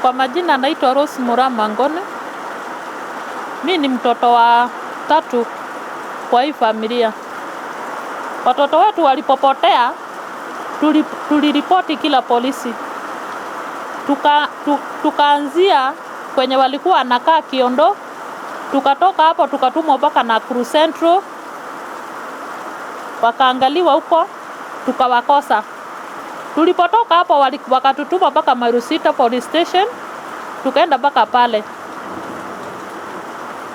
Kwa majina naitwa Rose Murama Ngone. Mimi ni mtoto wa 3 kwa hii familia. Watoto wetu walipopotea, tuliripoti kila polisi. Tukaanzia kwenye walikuwa wanakaa Kiondo. Tukatoka hapo tukatumwa mpaka Nakuru Central. Wakaangaliwa huko, tukawakosa. Tulipotoka hapo wakatutuma mpaka Marusita Police Station. Tukaenda mpaka pale.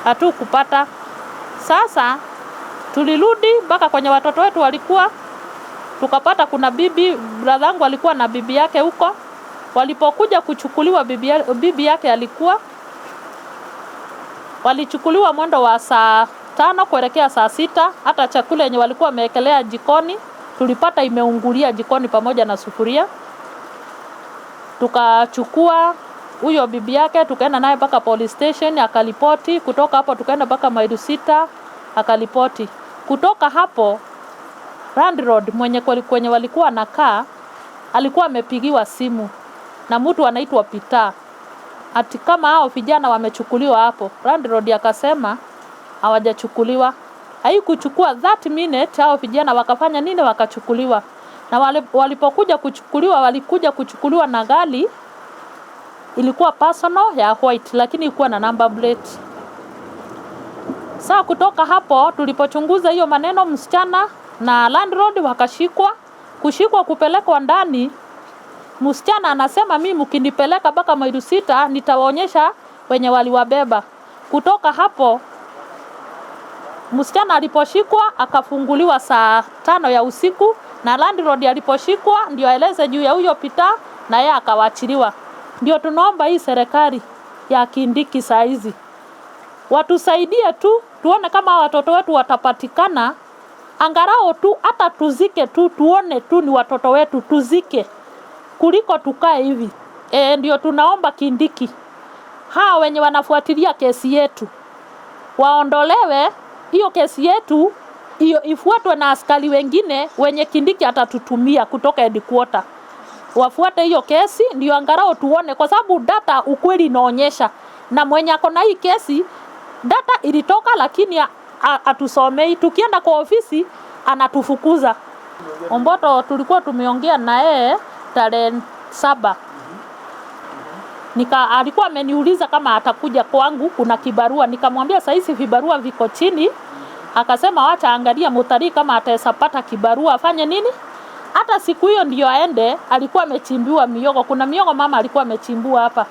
Hatukupata. Sasa tulirudi mpaka kwenye watoto wetu walikuwa. Tukapata kuna brother yangu alikuwa na bibi yake huko. Walipokuja kuchukuliwa bibi yake alikuwa. Walichukuliwa mwendo wa saa 5 kuelekea saa 6. Hata chakula yenye walikuwa wamewekelea jikoni tulipata imeungulia jikoni pamoja na sufuria. Tukachukua huyo bibi yake tukaenda naye mpaka police station akalipoti. Kutoka hapo tukaenda mpaka Marusita akalipoti. Kutoka hapo landlord kwenye walikuwa nakaa alikuwa amepigiwa simu na mtu anaitwa Peter. Ati kama hao vijana wamechukuliwa hapo. Landlord akasema hawajachukuliwa. Haikuchukua 30 minutes hao vijana wakafanya nini wakachukuliwa. Na walipokuja kuchukuliwa walikuja kuchukuliwa na gari ilikuwa personal ya white lakini ilikuwa na number plate. Saa kutoka hapo tulipochunguza hiyo maneno msichana na landlord wakashikwa. Kushikwa kupelekwa ndani. Msichana anasema mimi mkinipeleka mpaka Marusita nitawaonyesha wenye waliwabeba. Kutoka hapo msichana aliposhikwa akafunguliwa saa 5 ya usiku na landlord aliposhikwa ndio aeleze juu ya huyo Peter na yeye akawaachiliwa. Ndio tunaomba hii serikali ya Kindiki saa hizi watusaidie tu tuone kama watoto wetu watapatikana, angalau tu hata tuzike tu tuone tu ni watoto wetu tuzike kuliko tukae hivi. Ndio tunaomba Kindiki hao wenye wanafuatilia kesi yetu waondolewe hiyo kesi yetu, hiyo ifuatwe na askari wengine wenye Kindiki atatutumia kutoka headquarter. Wafuate hiyo kesi ndio angalau tuone kwa sababu data ukweli inaonyesha na mwenye ako na hii kesi data ilitoka lakini atusomei. Tukienda kwa ofisi anatufukuza. Omboto tulikuwa tumeongea na yeye tarehe 7. Alikuwa ameniuliza kama atakuja kwangu kuna kibarua. Nikamwambia saizi vibarua viko chini. Akasema wacha angalia Mutari kama ataweza kibarua afanye nini. Hata siku hiyo ndio aende alikuwa amechimbiwa mihogo. Kuna mihogo mama alikuwa amechimbua hapa.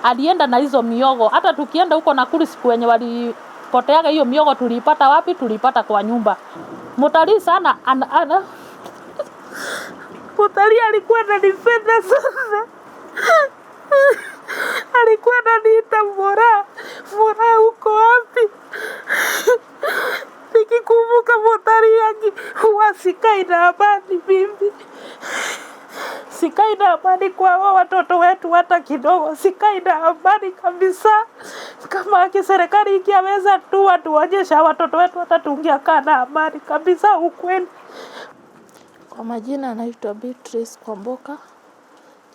Alienda na hizo mihogo. Hata tukienda huko Nakuru siku wenye walipoteaga hiyo mihogo tulipata wapi? Tulipata kwa nyumba. Mutari sana Mutari alikuwa ananipenda sana. Alikuwa ananiita Mora uko wapi? Nikikumbuka Mutari yangu huwa sikai na amani mimi. Sikai na amani kwa watoto wetu hata kidogo. Sikai na amani kabisa. Kama serikali ikiweza tu watuonyesha watoto wetu hata tungekaa na amani kabisa ukweli. Kwa majina naitwa Beatrice Kwamboka.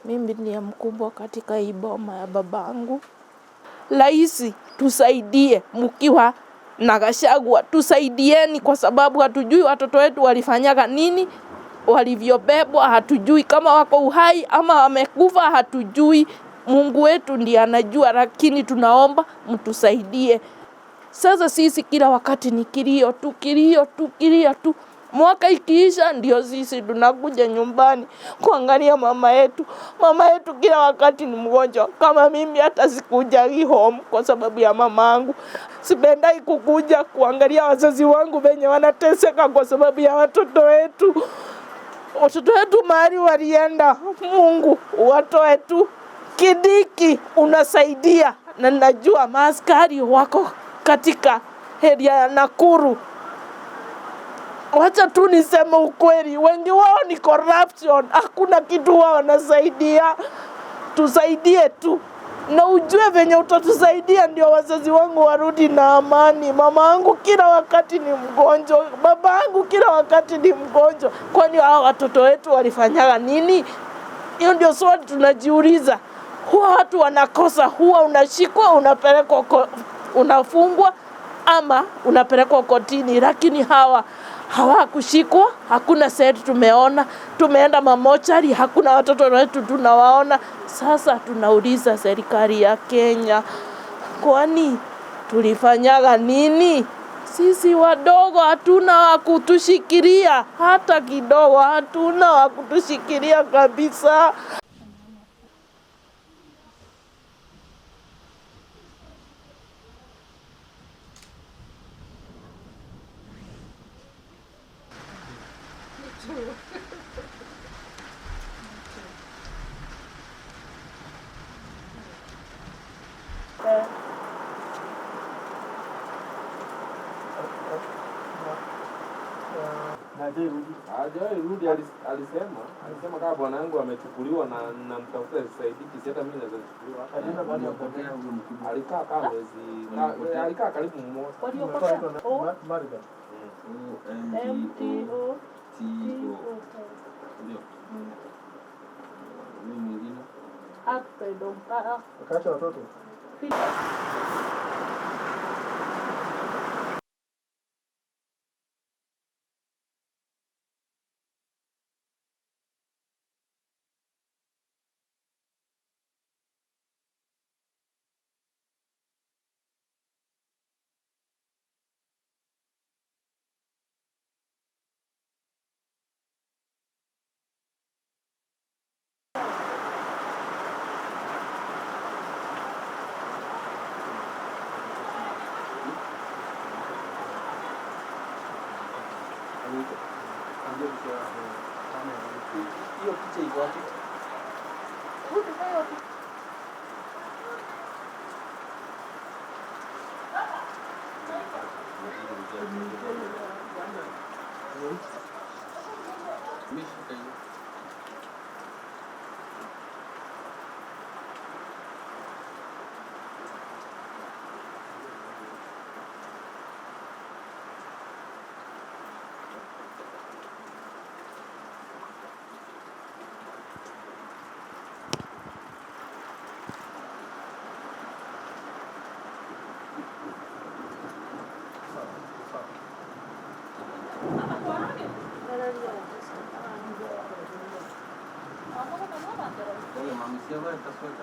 Mimi ni mkubwa katika hii boma ya babangu. Raisi tusaidie mkiwa na Gachagua, tusaidieni kwa sababu hatujui watoto wetu walifanyaga nini, walivyobebwa hatujui, kama wako uhai ama wamekufa hatujui. Mungu wetu ndiye anajua, lakini tunaomba mtusaidie. Sasa sisi kila wakati ni kilio tu. Mwaka ikiisha ndio sisi tunakuja nyumbani kuangalia mama yetu. Mama yetu kila wakati ni mgonjwa. Kama mimi hata sikujagi home kwa sababu ya mamangu. Sipendai kukuja kuangalia wazazi wangu venye wanateseka kwa sababu ya watoto wetu. Watoto wetu mahali walienda. Mungu watoe tu. Kindiki unasaidia na najua maaskari wako katika area ya Nakuru. Wacha tu niseme ukweli, wengi wao ni corruption, hakuna kitu wao wanasaidia. Tusaidie tu. Na ujue venye utatusaidia ndio wazazi wangu warudi na amani. Mama yangu kila wakati ni mgonjwa, baba yangu kila wakati ni mgonjwa. Kwani hao watoto wetu walifanyaga nini? Hiyo ndio swali tunajiuliza. huwa watu wanakosa, huwa unashikwa, unapelekwa, unafungwa ama unapelekwa kotini, lakini hawa hawakushikwa. Hakuna seti tumeona, tumeenda mamochari, hakuna watoto wetu tunawaona. Sasa tunauliza serikali ya Kenya, kwani tulifanyaga nini? Sisi wadogo hatuna wa kutushikilia, hata kidogo hatuna wa kutushikilia kabisa. Hajawahi rudi. Alisema kama bwana yangu amechukuliwa na namtafuta Saidiki, si hata mimi naweza kuchukuliwa. Alikaa kama mwezi, alikaa karibu mmoja. Akaacha watoto. Hiyo picha iko wapi? Mami siapa yang tersuai?